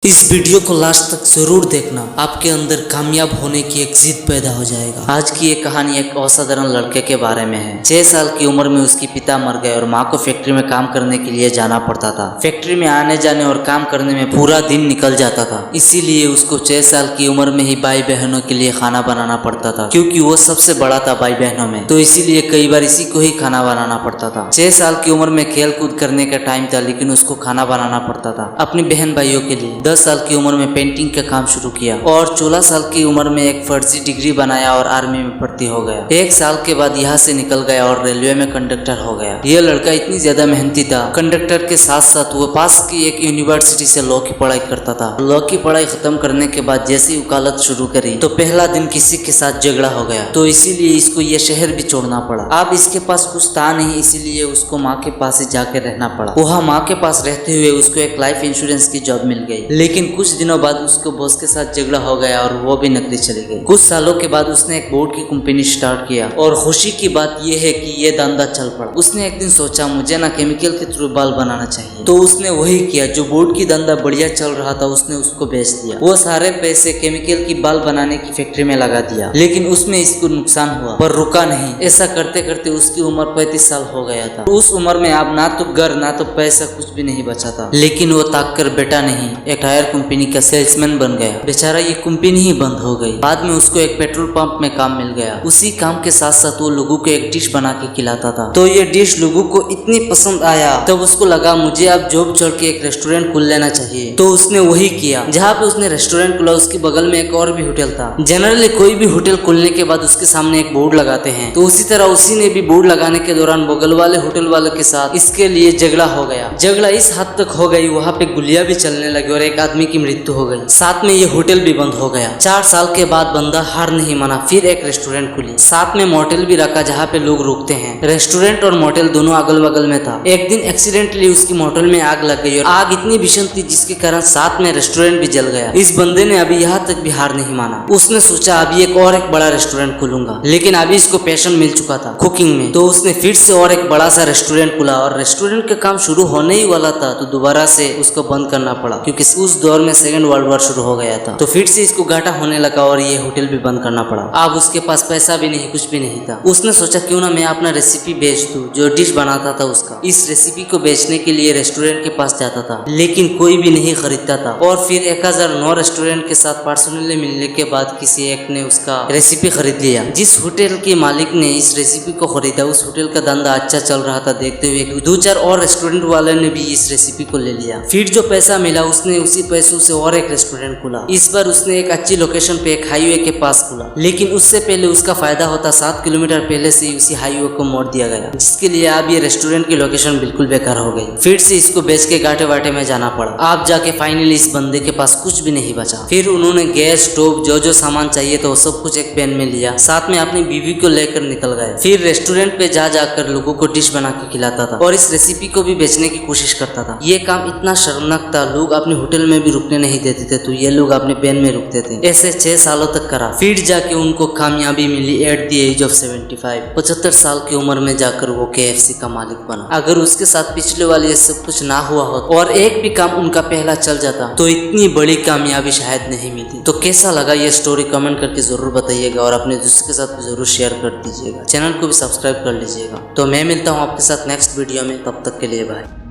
इस वीडियो को लास्ट तक जरूर देखना, आपके अंदर कामयाब होने की एक जिद पैदा हो जाएगा। आज की ये कहानी एक असाधारण लड़के के बारे में है। 6 साल की उम्र में उसके पिता मर गए और माँ को फैक्ट्री में काम करने के लिए जाना पड़ता था। फैक्ट्री में आने जाने और काम करने में पूरा दिन निकल जाता था। इसीलिए उसको 6 साल की उम्र में ही भाई बहनों के लिए खाना बनाना पड़ता था, क्योंकि वो सबसे बड़ा था भाई बहनों में, तो इसीलिए कई बार इसी को ही खाना बनाना पड़ता था। 6 साल की उम्र में खेल कूद करने का टाइम था, लेकिन उसको खाना बनाना पड़ता था अपनी बहन भाइयों के लिए। 10 साल की उम्र में पेंटिंग का काम शुरू किया और 16 साल की उम्र में एक फर्जी डिग्री बनाया और आर्मी में भर्ती हो गया। 1 साल के बाद यहाँ से निकल गया और रेलवे में कंडक्टर हो गया। यह लड़का इतनी ज्यादा मेहनती था, कंडक्टर के साथ साथ वो पास की एक यूनिवर्सिटी से लॉ की पढ़ाई करता था। लॉ की पढ़ाई खत्म करने के बाद जैसे ही वकालत शुरू करी तो पहला दिन किसी के साथ झगड़ा हो गया, तो इसीलिए इसको ये शहर भी छोड़ना पड़ा। अब इसके पास कुछ था नहीं, इसीलिए उसको माँ के पास ही जाकर रहना पड़ा। वहाँ माँ के पास रहते हुए उसको एक लाइफ इंश्योरेंस की जॉब मिल गई, लेकिन कुछ दिनों बाद उसको बॉस के साथ झगड़ा हो गया और वो भी नौकरी चली गई। कुछ सालों के बाद उसने एक बोर्ड की कंपनी स्टार्ट किया और खुशी की बात यह है कि ये धंधा चल पड़ा। उसने एक दिन सोचा मुझे ना केमिकल के थ्रू बाल बनाना चाहिए, तो उसने वही किया। जो बोर्ड की धंधा बढ़िया चल रहा था उसने उसको बेच दिया। वो सारे पैसे केमिकल की बाल बनाने की फैक्ट्री में लगा दिया, लेकिन उसमें इसको नुकसान हुआ, पर रुका नहीं। ऐसा करते करते उसकी उम्र 35 साल हो गया था। उस उम्र में अब ना तो घर ना तो पैसा कुछ भी नहीं बचा था, लेकिन वो ताक कर बेटा नहीं, एक टायर कंपनी का सेल्समैन बन गया। बेचारा ये कंपनी ही बंद हो गई। बाद में उसको एक पेट्रोल पंप में काम मिल गया। उसी काम के साथ साथ वो लोगों को एक डिश बना के खिलाता था, तो ये डिश लोगों को इतनी पसंद आया तब उसको लगा मुझे अब जॉब छोड़ के एक रेस्टोरेंट खोल लेना चाहिए। तो उसने वही किया। जहाँ पे उसने रेस्टोरेंट खोला उसके बगल में एक और भी होटल था। जनरली कोई भी होटल खोलने के बाद उसके सामने एक बोर्ड लगाते हैं, तो उसी तरह उसी ने भी बोर्ड लगाने के दौरान बगल वाले होटल वाले के साथ इसके लिए झगड़ा हो गया। झगड़ा इस हद तक हो गई वहाँ पे गोलियां भी चलने लगी और एक आदमी की मृत्यु हो गई। साथ में ये होटल भी बंद हो गया। 4 साल के बाद बंदा हार नहीं माना, फिर एक रेस्टोरेंट खुली। साथ में मोटेल भी रखा जहाँ पे लोग रुकते हैं। रेस्टोरेंट और मोटेल दोनों अगल बगल में था। एक दिन एक्सीडेंटली उसकी मोटेल में आग लग गई और आग इतनी भीषण थी जिसके कारण साथ में रेस्टोरेंट भी जल गया। इस बंदे ने अभी यहाँ तक भी हार नहीं माना। उसने सोचा अभी एक बड़ा रेस्टोरेंट खोलूंगा, लेकिन अभी इसको पैशन मिल चुका था कुकिंग में, तो उसने फिर से और एक बड़ा सा रेस्टोरेंट खोला। और रेस्टोरेंट का काम शुरू होने ही वाला था तो दोबारा से उसको बंद करना पड़ा, क्योंकि उस दौर में सेकेंड वर्ल्ड वॉर शुरू हो गया था। तो फिर से इसको घाटा होने लगा और ये होटल भी बंद करना पड़ा। अब उसके पास पैसा भी नहीं, कुछ भी नहीं था। उसने सोचा क्यों ना मैं अपना रेसिपी बेच दूं, जो डिश बनाता था उसका। इस रेसिपी को बेचने के लिए रेस्टोरेंट के पास जाता था, लेकिन कोई भी नहीं खरीदता था। और फिर 1009 रेस्टोरेंट के साथ पर्सनली मिलने के बाद किसी एक ने उसका रेसिपी खरीद लिया। जिस होटल के मालिक ने इस रेसिपी को खरीदा उस होटल का धंधा अच्छा चल रहा था। देखते हुए 2-4 और रेस्टोरेंट वाले ने भी इस रेसिपी को ले लिया। फिर जो पैसा मिला उसने उसी पैसों से और एक रेस्टोरेंट खोला। इस बार उसने एक अच्छी लोकेशन पे एक हाईवे के पास खोला, लेकिन उससे पहले उसका फायदा होता 7 किलोमीटर पहले से उसी हाईवे को मोड़ दिया गया, जिसके लिए अब ये रेस्टोरेंट की लोकेशन बिल्कुल बेकार हो गई। फिर से इसको बेच के घाटे वाटे में जाना पड़ा। आप जाके फाइनली इस बंदे के पास कुछ भी नहीं बचा। फिर उन्होंने गैस स्टोव जो सामान चाहिए तो सब कुछ एक पेन में लिया, साथ में अपनी बीवी को लेकर निकल गए। फिर रेस्टोरेंट पे जाकर लोगों को डिश बना के खिलाता था और इस रेसिपी को भी बेचने की कोशिश करता था। ये काम इतना शर्मनाक था, लोग अपने होटल में भी रुकने नहीं देते थे, तो ये लोग अपने पेन में रुकते थे। ऐसे 6 सालों तक करा। फिर जाके उनको कामयाबी मिली एट द एज ऑफ 75। 75 साल की उम्र में जाकर वो KFC का मालिक बना। अगर उसके साथ पिछले वाले ये सब कुछ ना हुआ हो और एक भी काम उनका पहला चल जाता तो इतनी बड़ी कामयाबी शायद नहीं मिलती। तो कैसा लगा ये स्टोरी कमेंट करके जरूर बताइएगा और अपने दोस्तों के साथ जरूर शेयर कर दीजिएगा। चैनल को भी सब्सक्राइब कर लीजिएगा। तो मैं मिलता हूँ आपके साथ नेक्स्ट वीडियो में, तब तक के लिए बाय।